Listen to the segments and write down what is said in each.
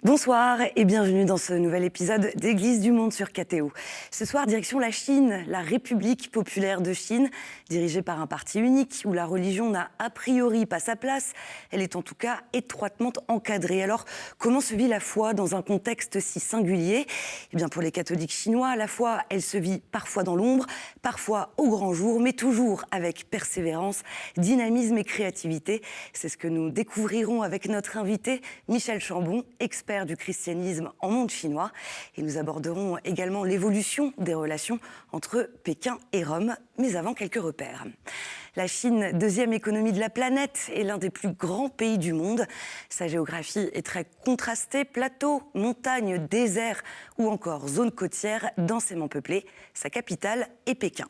Bonsoir et bienvenue dans ce nouvel épisode d'Église du Monde sur KTO. Ce soir, direction la Chine, la République populaire de Chine, dirigée par un parti unique où la religion n'a a priori pas sa place. Elle est en tout cas étroitement encadrée. Alors, comment se vit la foi dans un contexte si singulier ? Eh bien, pour les catholiques chinois, la foi, elle se vit parfois dans l'ombre, parfois au grand jour, mais toujours avec persévérance, dynamisme et créativité. C'est ce que nous découvrirons avec notre invité, Michel Chambon, expert du christianisme en monde chinois. Et nous aborderons également l'évolution des relations entre Pékin et Rome, mais avant quelques repères. La Chine, deuxième économie de la planète, est l'un des plus grands pays du monde. Sa géographie est très contrastée, plateaux, montagnes, déserts ou encore zones côtières densément peuplées. Sa capitale est Pékin.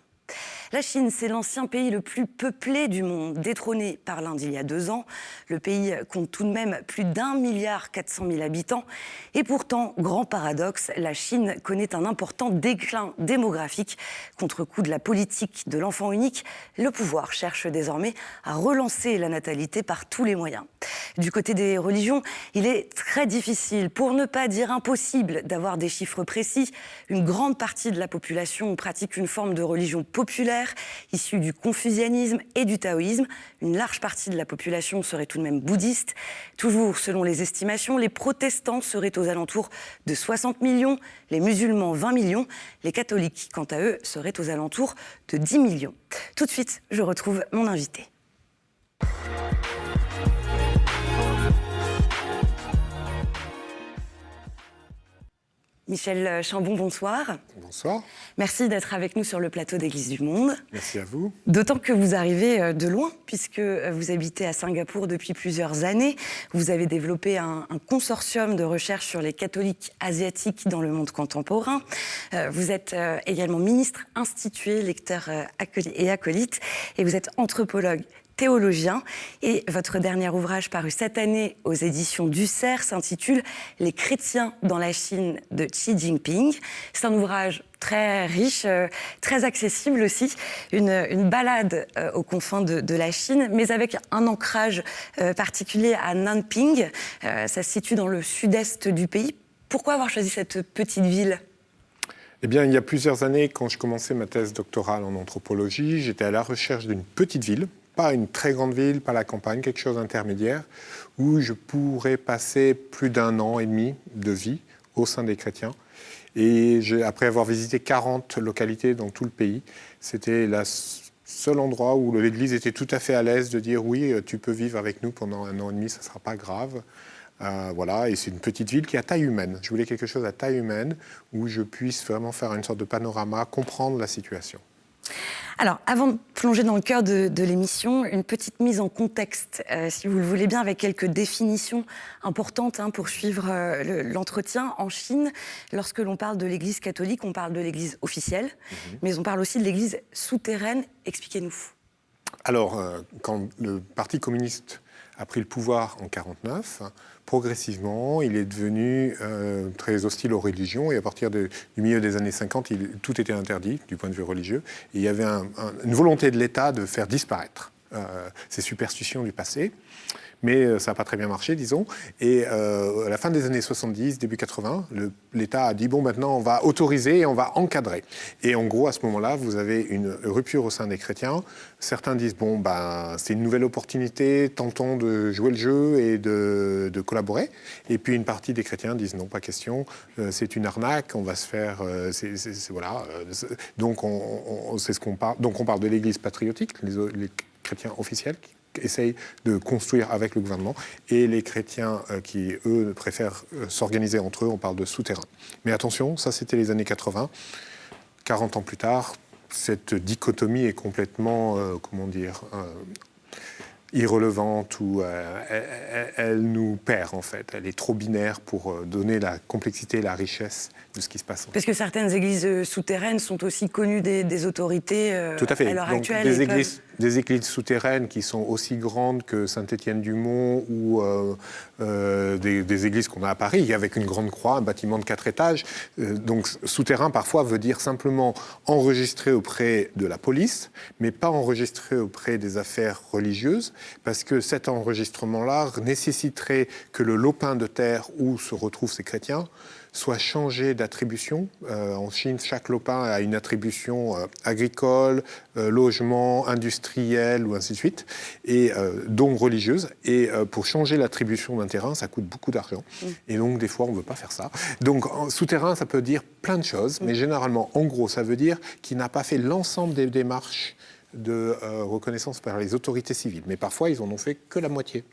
La Chine, c'est l'ancien pays le plus peuplé du monde, détrôné par l'Inde il y a 2 ans. Le pays compte tout de même plus d'1,4 milliard habitants. Et pourtant, grand paradoxe, la Chine connaît un important déclin démographique. Contre-coup de la politique de l'enfant unique, le pouvoir cherche désormais à relancer la natalité par tous les moyens. Du côté des religions, il est très difficile, pour ne pas dire impossible, d'avoir des chiffres précis. Une grande partie de la population pratique une forme de religion populaire, issue du confucianisme et du taoïsme. Une large partie de la population serait tout de même bouddhiste. Toujours selon les estimations, les protestants seraient aux alentours de 60 millions, les musulmans 20 millions, les catholiques, quant à eux, seraient aux alentours de 10 millions. Tout de suite, je retrouve mon invité. Michel Chambon, bonsoir. Bonsoir. Merci d'être avec nous sur le plateau d'Église du Monde. Merci à vous. D'autant que vous arrivez de loin, puisque vous habitez à Singapour depuis plusieurs années. Vous avez développé un consortium de recherche sur les catholiques asiatiques dans le monde contemporain. Vous êtes également ministre institué, lecteur et acolyte, et vous êtes anthropologue théologien, et votre dernier ouvrage paru cette année aux éditions du Cerf s'intitule « Les chrétiens dans la Chine » de Xi Jinping. C'est un ouvrage très riche, très accessible aussi, une balade aux confins de la Chine, mais avec un ancrage particulier à Nanping. Ça se situe dans le sud-est du pays. Pourquoi avoir choisi cette petite ville ? Eh bien, il y a plusieurs années, quand je commençais ma thèse doctorale en anthropologie, j'étais à la recherche d'une petite ville, pas une très grande ville, pas la campagne, quelque chose d'intermédiaire, où je pourrais passer plus d'1 an et demi de vie au sein des chrétiens. Et après avoir visité 40 localités dans tout le pays, c'était le seul endroit où l'Église était tout à fait à l'aise de dire « oui, tu peux vivre avec nous pendant 1 an et demi, ça ne sera pas grave ». Voilà, et c'est une petite ville qui est à taille humaine. Je voulais quelque chose à taille humaine où je puisse vraiment faire une sorte de panorama, comprendre la situation. Alors, avant de plonger dans le cœur de l'émission, une petite mise en contexte, si vous le voulez bien, avec quelques définitions importantes pour suivre l'entretien. En Chine, lorsque l'on parle de l'Église catholique, on parle de l'Église officielle, mais on parle aussi de l'Église souterraine. Expliquez-nous. Alors, quand le Parti communiste a pris le pouvoir en 1949, progressivement, il est devenu très hostile aux religions, et à partir du milieu des années 50, tout était interdit du point de vue religieux. Et il y avait une volonté de l'État de faire disparaître ces superstitions du passé. Mais ça n'a pas très bien marché, disons. Et à la fin des années 70, début 80, l'État a dit « bon, maintenant, on va autoriser et on va encadrer ». Et en gros, à ce moment-là, vous avez une rupture au sein des chrétiens. Certains disent « bon, c'est une nouvelle opportunité, tentons de jouer le jeu et de collaborer ». Et puis une partie des chrétiens disent « non, pas question, c'est une arnaque, on va se faire… voilà ». Donc, c'est ce qu'on parle. Donc, on parle de l'Église patriotique, les chrétiens officiels, essayent de construire avec le gouvernement, et les chrétiens qui, eux, préfèrent s'organiser entre eux, on parle de souterrains. Mais attention, ça c'était les années 80. 40 ans plus tard, cette dichotomie est complètement, irrelevante, ou elle nous perd en fait. Elle est trop binaire pour donner la complexité et la richesse de ce qui se passe. Parce que certaines églises souterraines sont aussi connues des autorités Tout à fait. à l'heure Donc, actuelle. des églises des églises souterraines qui sont aussi grandes que Saint-Étienne-du-Mont ou des églises qu'on a à Paris, avec une grande croix, un bâtiment de 4 étages. Donc souterrain, parfois, veut dire simplement enregistré auprès de la police, mais pas enregistré auprès des affaires religieuses, parce que cet enregistrement-là nécessiterait que le lopin de terre où se retrouvent ces chrétiens soit changé d'attribution. En Chine, chaque lopin a une attribution agricole, logement, industriel, ou ainsi de suite, et donc religieuse. Et pour changer l'attribution d'un terrain, ça coûte beaucoup d'argent. Et donc, des fois, on ne veut pas faire ça. Donc, souterrain, ça peut dire plein de choses, mais généralement, en gros, ça veut dire qu'il n'a pas fait l'ensemble des démarches de reconnaissance par les autorités civiles. Mais parfois, ils n'en ont fait que la moitié.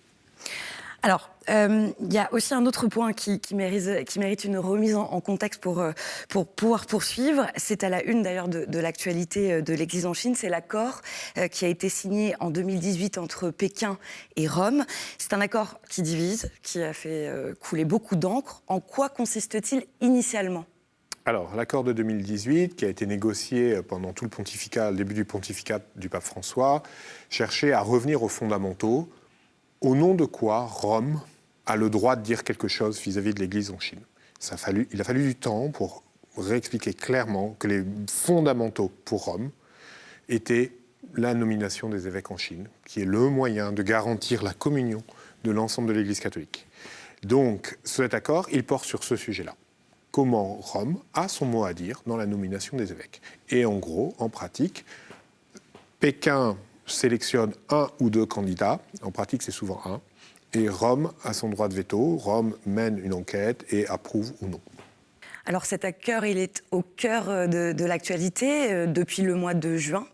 Alors, il y a aussi un autre point qui mérite une remise en contexte pour pouvoir poursuivre. C'est à la une d'ailleurs de l'actualité de l'Église en Chine. C'est l'accord qui a été signé en 2018 entre Pékin et Rome. C'est un accord qui divise, qui a fait couler beaucoup d'encre. En quoi consiste-t-il initialement ? Alors, l'accord de 2018, qui a été négocié pendant tout le pontificat, le début du pontificat du pape François, cherchait à revenir aux fondamentaux, au nom de quoi Rome a le droit de dire quelque chose vis-à-vis de l'Église en Chine. Il a fallu du temps pour réexpliquer clairement que les fondamentaux pour Rome étaient la nomination des évêques en Chine, qui est le moyen de garantir la communion de l'ensemble de l'Église catholique. Donc, cet accord, il porte sur ce sujet-là. Comment Rome a son mot à dire dans la nomination des évêques. Et en gros, en pratique, Pékin sélectionne un ou deux candidats, en pratique c'est souvent un, et Rome a son droit de veto, Rome mène une enquête et approuve ou non. Alors cet accord, il est au cœur de l'actualité. Depuis le mois de juin,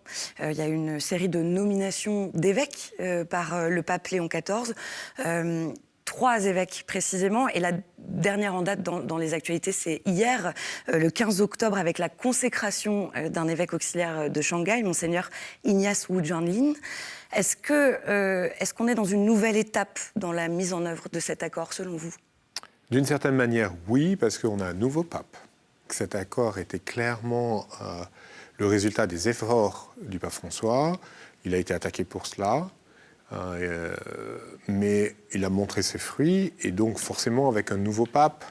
il y a une série de nominations d'évêques par le pape Léon XIV. 3 évêques précisément, et la dernière en date dans les actualités, c'est hier, le 15 octobre, avec la consécration d'un évêque auxiliaire de Shanghai, Monseigneur Ignace Wu Jianlin. Est-ce qu'on est dans une nouvelle étape dans la mise en œuvre de cet accord, selon vous ? D'une certaine manière, oui, parce qu'on a un nouveau pape. Cet accord était clairement le résultat des efforts du pape François. Il a été attaqué pour cela. Mais il a montré ses fruits, et donc forcément avec un nouveau pape,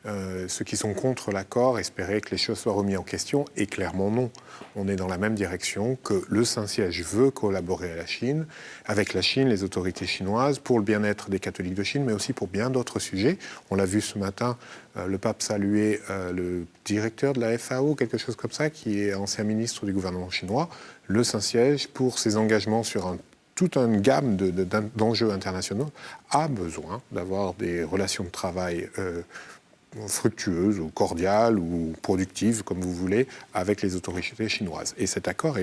ceux qui sont contre l'accord espéraient que les choses soient remises en question, et clairement non. On est dans la même direction, que le Saint-Siège veut collaborer avec la Chine, les autorités chinoises, pour le bien-être des catholiques de Chine, mais aussi pour bien d'autres sujets. On l'a vu ce matin, le pape saluer le directeur de la FAO, quelque chose comme ça, qui est ancien ministre du gouvernement chinois, le Saint-Siège, pour ses engagements sur toute une gamme d'enjeux internationaux, a besoin d'avoir des relations de travail fructueuses ou cordiales ou productives, comme vous voulez, avec les autorités chinoises. Et cet accord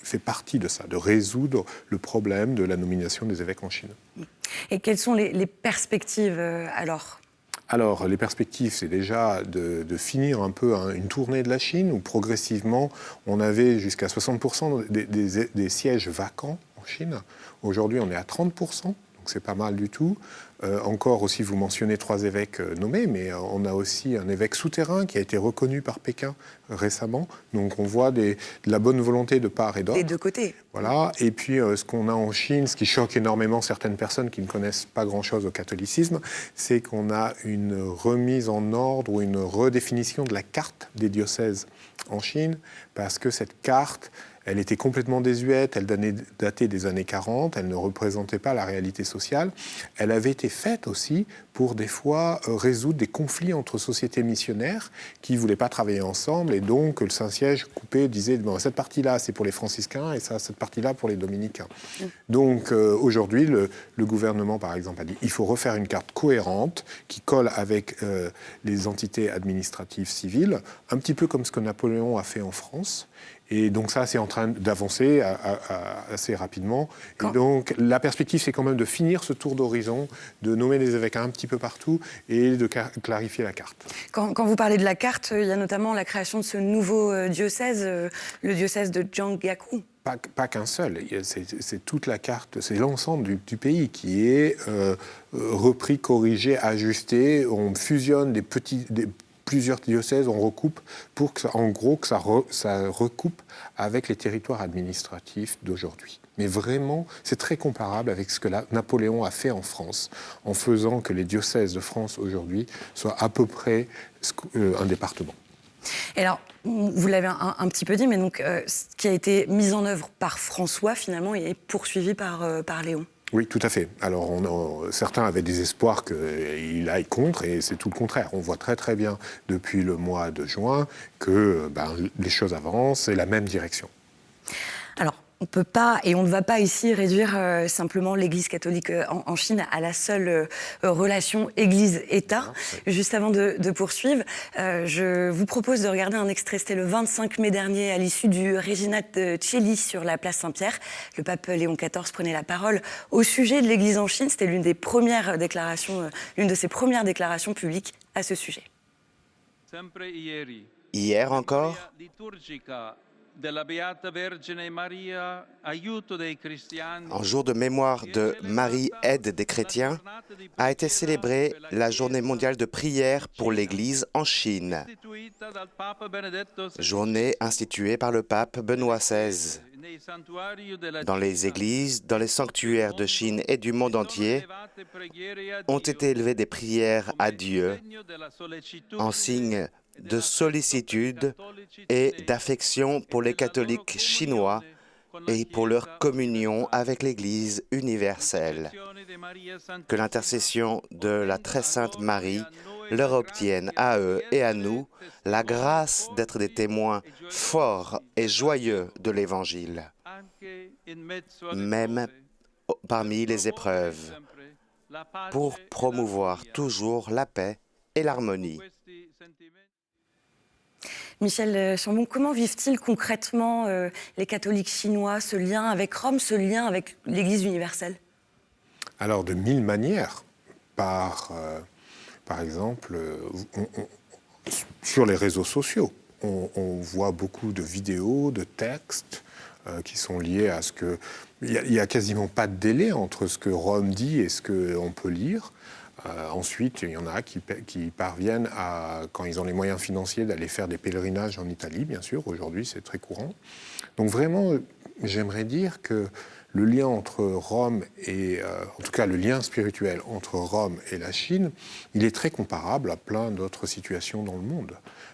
fait partie de ça, de résoudre le problème de la nomination des évêques en Chine. Et quelles sont les perspectives alors ? Alors, les perspectives, c'est déjà de finir un peu une tournée de la Chine, où progressivement, on avait jusqu'à 60% des sièges vacants en Chine. Aujourd'hui, on est à 30%, donc c'est pas mal du tout. Encore aussi, vous mentionnez 3 évêques nommés, mais on a aussi un évêque souterrain qui a été reconnu par Pékin récemment. Donc on voit de la bonne volonté de part et d'autre. Des deux côtés. Voilà. Et puis ce qu'on a en Chine, ce qui choque énormément certaines personnes qui ne connaissent pas grand-chose au catholicisme, c'est qu'on a une remise en ordre ou une redéfinition de la carte des diocèses en Chine, parce que cette carte, elle était complètement désuète, elle datait des années 40, elle ne représentait pas la réalité sociale. Elle avait été faite aussi pour des fois résoudre des conflits entre sociétés missionnaires qui ne voulaient pas travailler ensemble, et donc le Saint-Siège coupait, disait bon, cette partie-là c'est pour les franciscains et cette partie-là pour les dominicains. Donc aujourd'hui, le gouvernement par exemple a dit il faut refaire une carte cohérente qui colle avec les entités administratives civiles, un petit peu comme ce que Napoléon a fait en France. Et donc ça, c'est en train d'avancer assez rapidement. Et donc la perspective, c'est quand même de finir ce tour d'horizon, de nommer des évêques un petit peu partout et de clarifier la carte. Quand vous parlez de la carte, il y a notamment la création de ce nouveau diocèse, le diocèse de Jiangyakou. Pas qu'un seul, c'est toute la carte, c'est l'ensemble du pays qui est repris, corrigé, ajusté. On fusionne des plusieurs diocèses, on recoupe pour que ça recoupe avec les territoires administratifs d'aujourd'hui. Mais vraiment, c'est très comparable avec ce que Napoléon a fait en France, en faisant que les diocèses de France aujourd'hui soient à peu près un département. Et alors, vous l'avez un petit peu dit, mais donc, ce qui a été mis en œuvre par François, finalement, est poursuivi par Léon. Oui, tout à fait. Alors, certains avaient des espoirs qu'il aille contre, et c'est tout le contraire. On voit très très bien depuis le mois de juin que les choses avancent, c'est la même direction. Alors, on peut pas et on ne va pas ici réduire simplement l'Église catholique en Chine à la seule relation Église-État. Juste avant de poursuivre, je vous propose de regarder un extrait. C'était le 25 mai dernier, à l'issue du Reginat Coeli sur la place Saint-Pierre. Le pape Léon XIV prenait la parole au sujet de l'Église en Chine. C'était l'une de ses premières déclarations publiques à ce sujet. Hier encore, en jour de mémoire de Marie, aide des chrétiens, a été célébrée la journée mondiale de prière pour l'Église en Chine. Journée instituée par le pape Benoît XVI. Dans les églises, dans les sanctuaires de Chine et du monde entier, ont été élevées des prières à Dieu en signe de sollicitude et d'affection pour les catholiques chinois et pour leur communion avec l'Église universelle. Que l'intercession de la très sainte Marie leur obtienne à eux et à nous la grâce d'être des témoins forts et joyeux de l'Évangile, même parmi les épreuves, pour promouvoir toujours la paix et l'harmonie. Michel Chambon, comment vivent-ils concrètement les catholiques chinois ce lien avec Rome, ce lien avec l'Église universelle? Alors, de mille manières. Par exemple, sur les réseaux sociaux, on voit beaucoup de vidéos, de textes qui sont liés à ce que... Il n'y a quasiment pas de délai entre ce que Rome dit et ce qu'on peut lire. Ensuite, il y en a qui parviennent à, quand ils ont les moyens financiers, d'aller faire des pèlerinages en Italie, bien sûr. Aujourd'hui, c'est très courant. Donc vraiment, j'aimerais dire que le lien entre Rome et, en tout cas le lien spirituel entre Rome et la Chine, il est très comparable à plein d'autres situations dans le monde.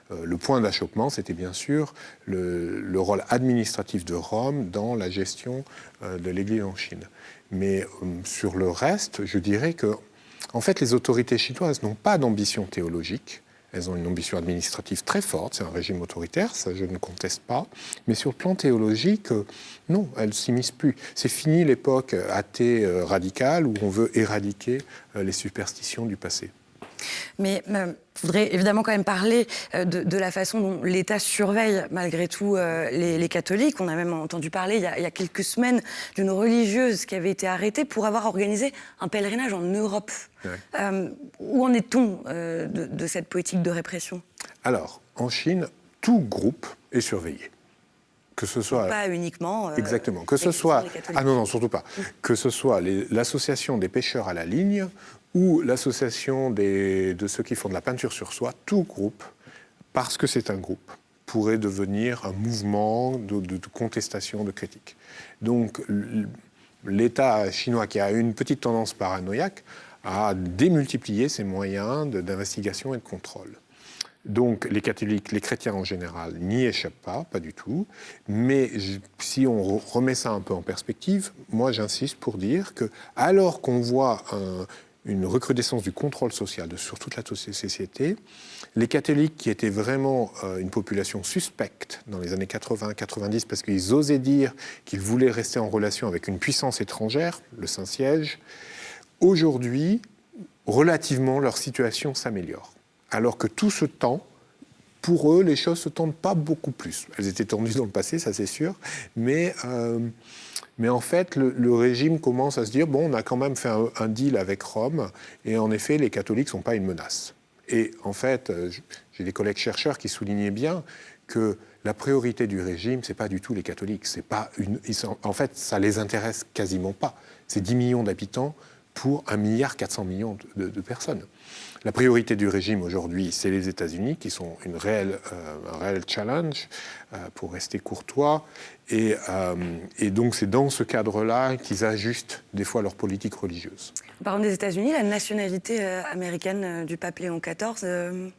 Le point d'achoppement, c'était bien sûr le rôle administratif de Rome dans la gestion de l'Église en Chine. Mais sur le reste, je dirais que en fait, les autorités chinoises n'ont pas d'ambition théologique. Elles ont une ambition administrative très forte. C'est un régime autoritaire, ça je ne conteste pas. Mais sur le plan théologique, non, elles ne s'immiscent plus. C'est fini l'époque athée radicale où on veut éradiquer les superstitions du passé. Mais il faudrait évidemment quand même parler de la façon dont l'État surveille malgré tout les catholiques. On a même entendu parler il y a quelques semaines d'une religieuse qui avait été arrêtée pour avoir organisé un pèlerinage en Europe. Ouais. Où en est-on de cette politique de répression? Alors, en Chine, tout groupe est surveillé. Que ce soit... Pas uniquement... exactement. Que ce soit... Ah non, surtout pas. Que ce soit l'association des pêcheurs à la ligne ou l'association de ceux qui font de la peinture sur soie, tout groupe, parce que c'est un groupe, pourrait devenir un mouvement de contestation, de critique. Donc l'État chinois, qui a une petite tendance paranoïaque, a démultiplié ses moyens d'investigation et de contrôle. Donc les catholiques, les chrétiens en général, n'y échappent pas du tout. Mais si on remet ça un peu en perspective, moi j'insiste pour dire que alors qu'on voit une recrudescence du contrôle social sur toute la société, les catholiques qui étaient vraiment une population suspecte dans les années 80-90 parce qu'ils osaient dire qu'ils voulaient rester en relation avec une puissance étrangère, le Saint-Siège, aujourd'hui, relativement, leur situation s'améliore. Alors que tout ce temps, pour eux, les choses se tendent pas beaucoup plus. Elles étaient tendues dans le passé, ça c'est sûr, mais en fait, le régime commence à se dire, bon, on a quand même fait un deal avec Rome, et en effet, les catholiques ne sont pas une menace. Et en fait, j'ai des collègues chercheurs qui soulignaient bien que la priorité du régime, ce n'est pas du tout les catholiques. En fait, ça ne les intéresse quasiment pas. C'est 10 millions d'habitants. pour 1,4 milliard de personnes. La priorité du régime aujourd'hui, c'est les États-Unis, qui sont un réel challenge, pour rester courtois. Et donc, c'est dans ce cadre-là qu'ils ajustent des fois leur politique religieuse. Parlant des États-Unis, la nationalité américaine du pape Léon XIV...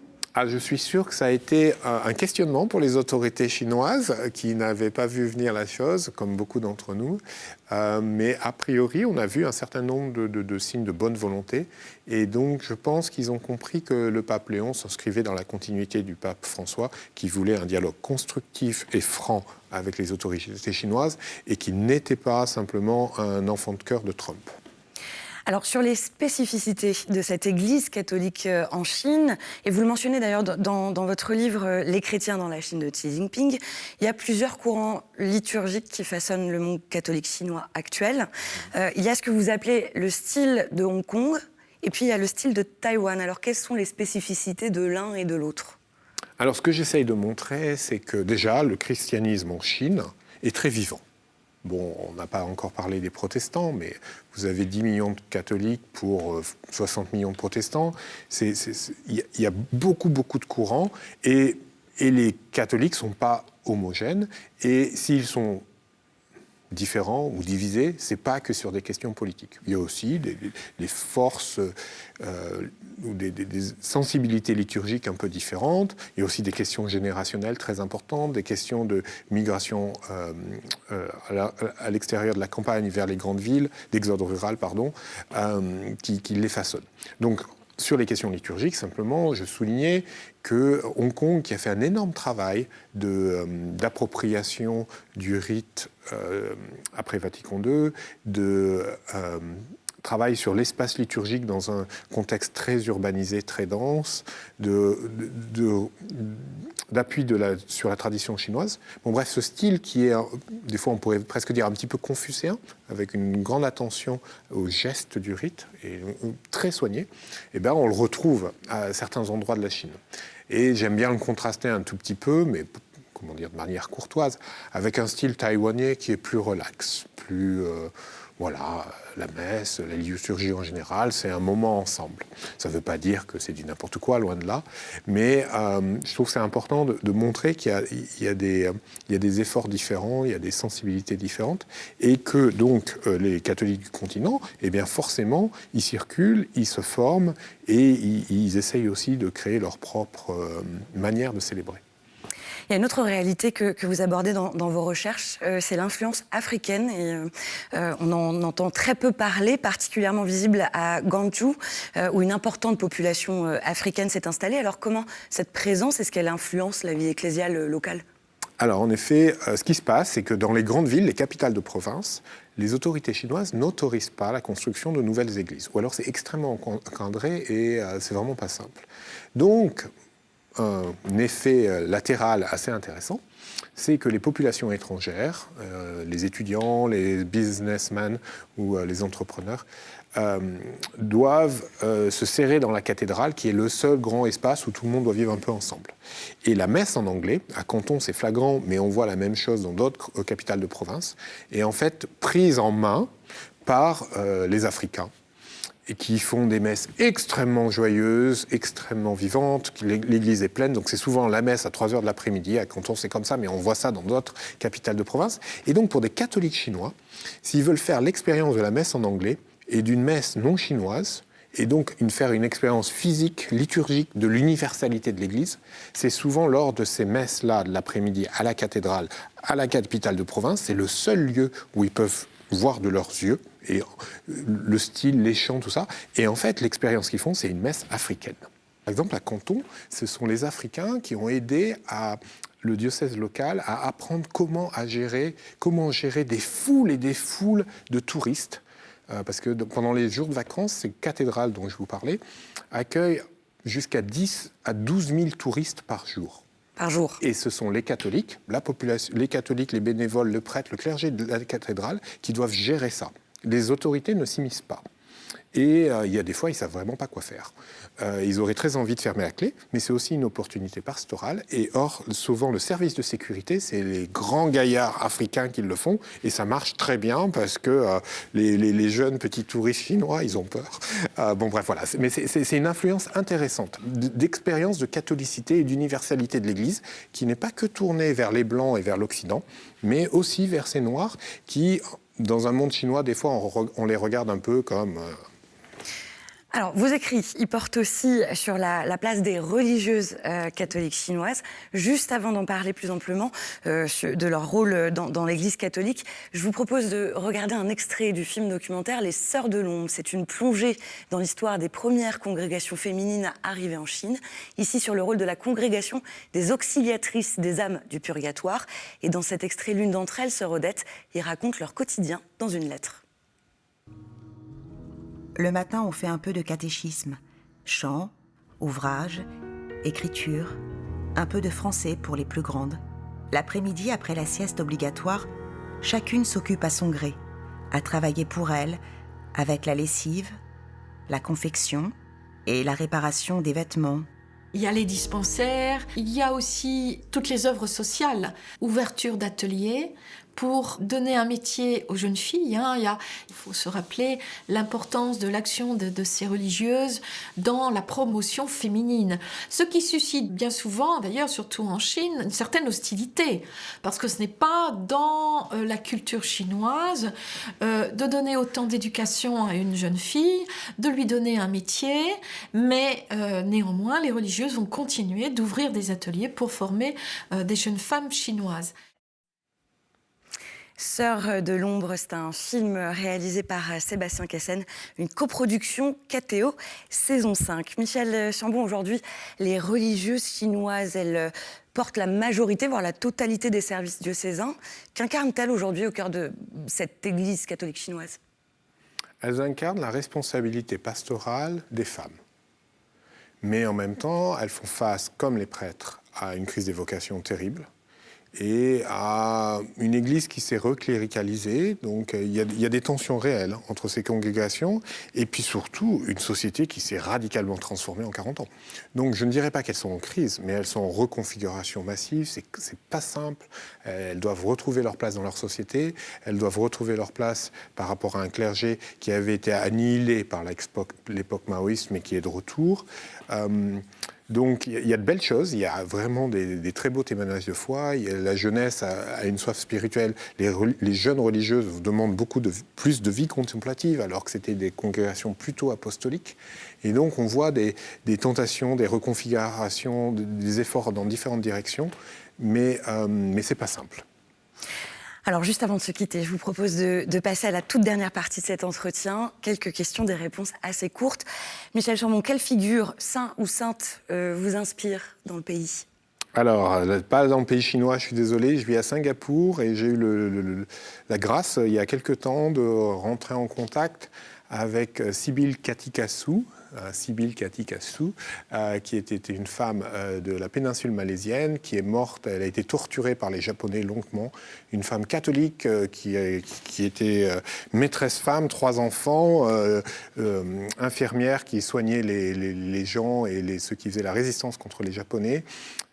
Je suis sûr que ça a été un questionnement pour les autorités chinoises qui n'avaient pas vu venir la chose, comme beaucoup d'entre nous. Mais a priori, on a vu un certain nombre de signes de bonne volonté. Et donc, je pense qu'ils ont compris que le pape Léon s'inscrivait dans la continuité du pape François, qui voulait un dialogue constructif et franc avec les autorités chinoises et qui n'était pas simplement un enfant de cœur de Trump. Alors, sur les spécificités de cette Église catholique en Chine, et vous le mentionnez d'ailleurs dans votre livre « Les chrétiens dans la Chine » de Xi Jinping, il y a plusieurs courants liturgiques qui façonnent le monde catholique chinois actuel. Il y a ce que vous appelez le style de Hong Kong, et puis il y a le style de Taïwan. Alors, quelles sont les spécificités de l'un et de l'autre ? Alors, ce que j'essaye de montrer, c'est que déjà, le christianisme en Chine est très vivant. Bon, on n'a pas encore parlé des protestants, mais vous avez 10 millions de catholiques pour 60 millions de protestants. Il y a beaucoup de courants et les catholiques ne sont pas homogènes. Et s'ils sont différents ou divisés, ce n'est pas que sur des questions politiques. Il y a aussi des forces ou des sensibilités liturgiques un peu différentes. Il y a aussi des questions générationnelles très importantes, des questions de migration à l'extérieur de la campagne vers les grandes villes, d'exode rural, qui les façonnent. Donc, sur les questions liturgiques, simplement, je soulignais que Hong Kong, qui a fait un énorme travail d'appropriation du rite après Vatican II, travail sur l'espace liturgique dans un contexte très urbanisé, très dense, d'appui sur la tradition chinoise. Bon, bref, ce style qui est, des fois on pourrait presque dire un petit peu confucéen, avec une grande attention aux gestes du rite, et très soigné, eh bien, on le retrouve à certains endroits de la Chine. Et j'aime bien le contraster un tout petit peu, mais comment dire, de manière courtoise, avec un style taïwanais qui est plus relax, plus... Voilà, la messe, la liturgie en général, c'est un moment ensemble. Ça ne veut pas dire que c'est du n'importe quoi, loin de là, mais je trouve que c'est important de montrer qu'il y a des efforts différents, il y a des sensibilités différentes, et que donc les catholiques du continent, eh bien forcément, ils circulent, ils se forment, et ils essayent aussi de créer leur propre manière de célébrer. Il y a une autre réalité que vous abordez dans vos recherches, c'est l'influence africaine. Et, on en entend très peu parler, particulièrement visible à Guangzhou, où une importante population africaine s'est installée. Alors comment cette présence, est-ce qu'elle influence la vie ecclésiale locale ? Alors en effet, ce qui se passe, c'est que dans les grandes villes, les capitales de province, les autorités chinoises n'autorisent pas la construction de nouvelles églises. Ou alors c'est extrêmement encadré et c'est vraiment pas simple. Donc, un effet latéral assez intéressant, c'est que les populations étrangères, les étudiants, les businessmen ou les entrepreneurs, doivent se serrer dans la cathédrale, qui est le seul grand espace où tout le monde doit vivre un peu ensemble. Et la messe en anglais, à Canton, c'est flagrant, mais on voit la même chose dans d'autres capitales de province, est en fait prise en main par les Africains, et qui font des messes extrêmement joyeuses, extrêmement vivantes. L'église est pleine, donc c'est souvent la messe à 3h de l'après-midi. À Canton, c'est comme ça, mais on voit ça dans d'autres capitales de province. Et donc, pour des catholiques chinois, s'ils veulent faire l'expérience de la messe en anglais et d'une messe non chinoise, et donc faire une expérience physique, liturgique de l'universalité de l'Église, c'est souvent lors de ces messes-là de l'après-midi à la cathédrale, à la capitale de province. C'est le seul lieu où ils peuvent voir de leurs yeux, et le style, les chants, tout ça. Et en fait, l'expérience qu'ils font, c'est une messe africaine. Par exemple, à Canton, ce sont les Africains qui ont aidé le diocèse local à apprendre comment gérer des foules et des foules de touristes. Parce que pendant les jours de vacances, ces cathédrales dont je vous parlais accueillent jusqu'à 10 à 12 000 touristes par jour. Par jour. Et ce sont les catholiques, la population, les catholiques, les bénévoles, le prêtre, le clergé de la cathédrale qui doivent gérer ça. Les autorités ne s'immiscent pas. Et il y a des fois, ils ne savent vraiment pas quoi faire. Ils auraient très envie de fermer la clé, mais c'est aussi une opportunité pastorale. Et or, souvent, le service de sécurité, c'est les grands gaillards africains qui le font. Et ça marche très bien parce que les jeunes petits touristes chinois, ils ont peur. Bon, bref, voilà. Mais c'est une influence intéressante d'expérience de catholicité et d'universalité de l'Église qui n'est pas que tournée vers les Blancs et vers l'Occident, mais aussi vers ces Noirs qui, dans un monde chinois, des fois, on les regarde un peu comme... Alors, vos écrits, ils portent aussi sur la place des religieuses catholiques chinoises. Juste avant d'en parler plus amplement, de leur rôle dans l'Église catholique, je vous propose de regarder un extrait du film documentaire « Les Sœurs de l'Ombre ». C'est une plongée dans l'histoire des premières congrégations féminines arrivées en Chine. Ici, sur le rôle de la congrégation des auxiliatrices des âmes du purgatoire. Et dans cet extrait, l'une d'entre elles, Sœur Odette, y raconte leur quotidien dans une lettre. Le matin, on fait un peu de catéchisme, chant, ouvrage, écriture, un peu de français pour les plus grandes. L'après-midi, après la sieste obligatoire, chacune s'occupe à son gré, à travailler pour elle, avec la lessive, la confection et la réparation des vêtements. Il y a les dispensaires, il y a aussi toutes les œuvres sociales, ouverture d'ateliers pour donner un métier aux jeunes filles. Il faut se rappeler l'importance de l'action de ces religieuses dans la promotion féminine. Ce qui suscite bien souvent, d'ailleurs surtout en Chine, une certaine hostilité. Parce que ce n'est pas dans la culture chinoise de donner autant d'éducation à une jeune fille, de lui donner un métier, mais néanmoins les religieuses vont continuer d'ouvrir des ateliers pour former des jeunes femmes chinoises. Sœurs de l'ombre, c'est un film réalisé par Sébastien Cassen, une coproduction KTO, saison 5. Michel Chambon, aujourd'hui, les religieuses chinoises, elles portent la majorité, voire la totalité des services diocésains. Qu'incarnent-elles aujourd'hui au cœur de cette église catholique chinoise? Elles incarnent la responsabilité pastorale des femmes. Mais en même temps, elles font face, comme les prêtres, à une crise des vocations terrible et à une église qui s'est recléricalisée. Donc il y a des tensions réelles entre ces congrégations et puis surtout une société qui s'est radicalement transformée en 40 ans. Donc je ne dirais pas qu'elles sont en crise, mais elles sont en reconfiguration massive. C'est pas simple. Elles doivent retrouver leur place dans leur société. Elles doivent retrouver leur place par rapport à un clergé qui avait été annihilé par l'époque maoïste, mais qui est de retour. Donc il y a de belles choses, il y a vraiment des très beaux témoignages de foi, la jeunesse a une soif spirituelle, les jeunes religieuses demandent plus de vie contemplative alors que c'était des congrégations plutôt apostoliques. Et donc on voit des tentations, des reconfigurations, des efforts dans différentes directions, mais c'est pas simple. Alors, juste avant de se quitter, je vous propose de passer à la toute dernière partie de cet entretien. Quelques questions, des réponses assez courtes. Michel Chambon, quelle figure, saint ou sainte, vous inspire dans le pays? Alors, pas dans le pays chinois, je suis désolé. Je vis à Singapour et j'ai eu la grâce, il y a quelque temps, de rentrer en contact avec Sibylle Katikasu, qui était une femme de la péninsule malaisienne, qui est morte, elle a été torturée par les Japonais longuement, une femme catholique qui était maîtresse femme, 3 enfants, infirmière qui soignait les gens et ceux qui faisaient la résistance contre les Japonais,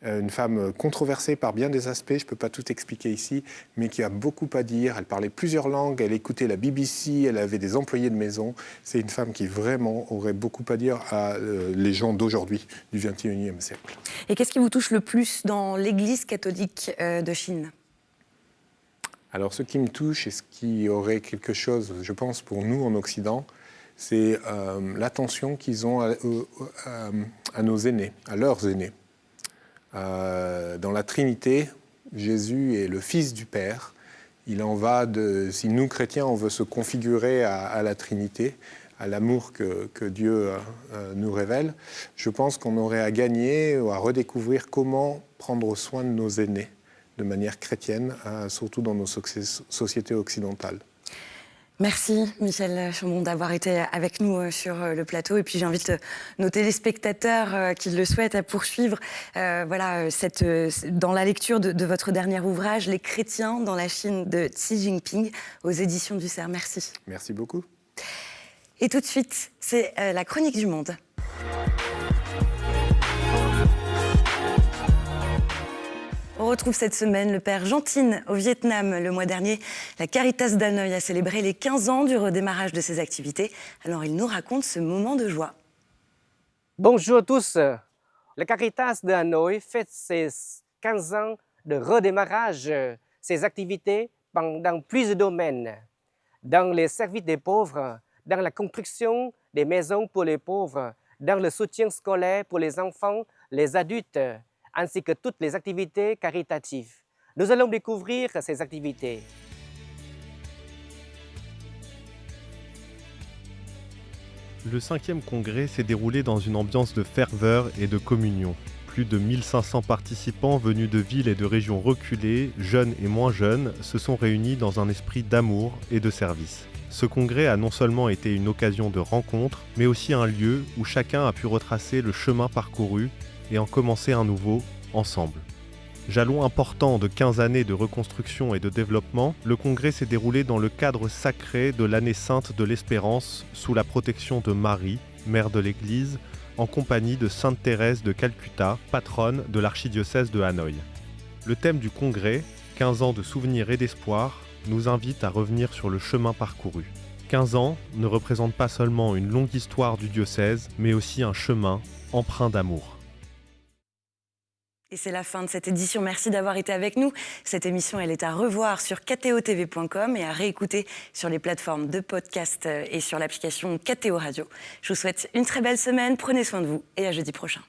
une femme controversée par bien des aspects, je ne peux pas tout expliquer ici, mais qui a beaucoup à dire, elle parlait plusieurs langues, elle écoutait la BBC, elle avait des employés de maison, c'est une femme qui vraiment aurait beaucoup à dire à les gens d'aujourd'hui, du XXIe siècle. Et qu'est-ce qui vous touche le plus dans l'Église catholique de Chine? Alors ce qui me touche et ce qui aurait quelque chose, je pense, pour nous en Occident, c'est l'attention qu'ils ont à nos aînés, à leurs aînés. Dans la Trinité, Jésus est le Fils du Père. Il en va si nous, chrétiens, on veut se configurer à la Trinité, à l'amour que Dieu nous révèle, je pense qu'on aurait à gagner ou à redécouvrir comment prendre soin de nos aînés de manière chrétienne, surtout dans nos sociétés occidentales. Merci Michel Chambon d'avoir été avec nous sur le plateau, et puis j'invite nos téléspectateurs qui le souhaitent à poursuivre dans la lecture de votre dernier ouvrage, Les chrétiens dans la Chine de Xi Jinping, aux éditions du CERF. Merci. Merci beaucoup. Et tout de suite, c'est la chronique du monde. On retrouve cette semaine le père Jean Thìn au Vietnam. Le mois dernier, la Caritas d'Hanoï a célébré les 15 ans du redémarrage de ses activités. Alors il nous raconte ce moment de joie. Bonjour à tous. La Caritas de Hanoï fête ses 15 ans de redémarrage ses activités dans plusieurs domaines. Dans les services des pauvres, dans la construction des maisons pour les pauvres, dans le soutien scolaire pour les enfants, les adultes, ainsi que toutes les activités caritatives. Nous allons découvrir ces activités. Le 5e congrès s'est déroulé dans une ambiance de ferveur et de communion. Plus de 1500 participants venus de villes et de régions reculées, jeunes et moins jeunes, se sont réunis dans un esprit d'amour et de service. Ce congrès a non seulement été une occasion de rencontre, mais aussi un lieu où chacun a pu retracer le chemin parcouru et en commencer un nouveau, ensemble. Jalon important de 15 années de reconstruction et de développement, le congrès s'est déroulé dans le cadre sacré de l'année sainte de l'Espérance, sous la protection de Marie, mère de l'Église, en compagnie de Sainte Thérèse de Calcutta, patronne de l'archidiocèse de Hanoï. Le thème du congrès, 15 ans de souvenirs et d'espoir, nous invite à revenir sur le chemin parcouru. 15 ans ne représentent pas seulement une longue histoire du diocèse, mais aussi un chemin empreint d'amour. Et c'est la fin de cette édition. Merci d'avoir été avec nous. Cette émission, elle est à revoir sur ktotv.com et à réécouter sur les plateformes de podcast et sur l'application KTO Radio. Je vous souhaite une très belle semaine. Prenez soin de vous et à jeudi prochain.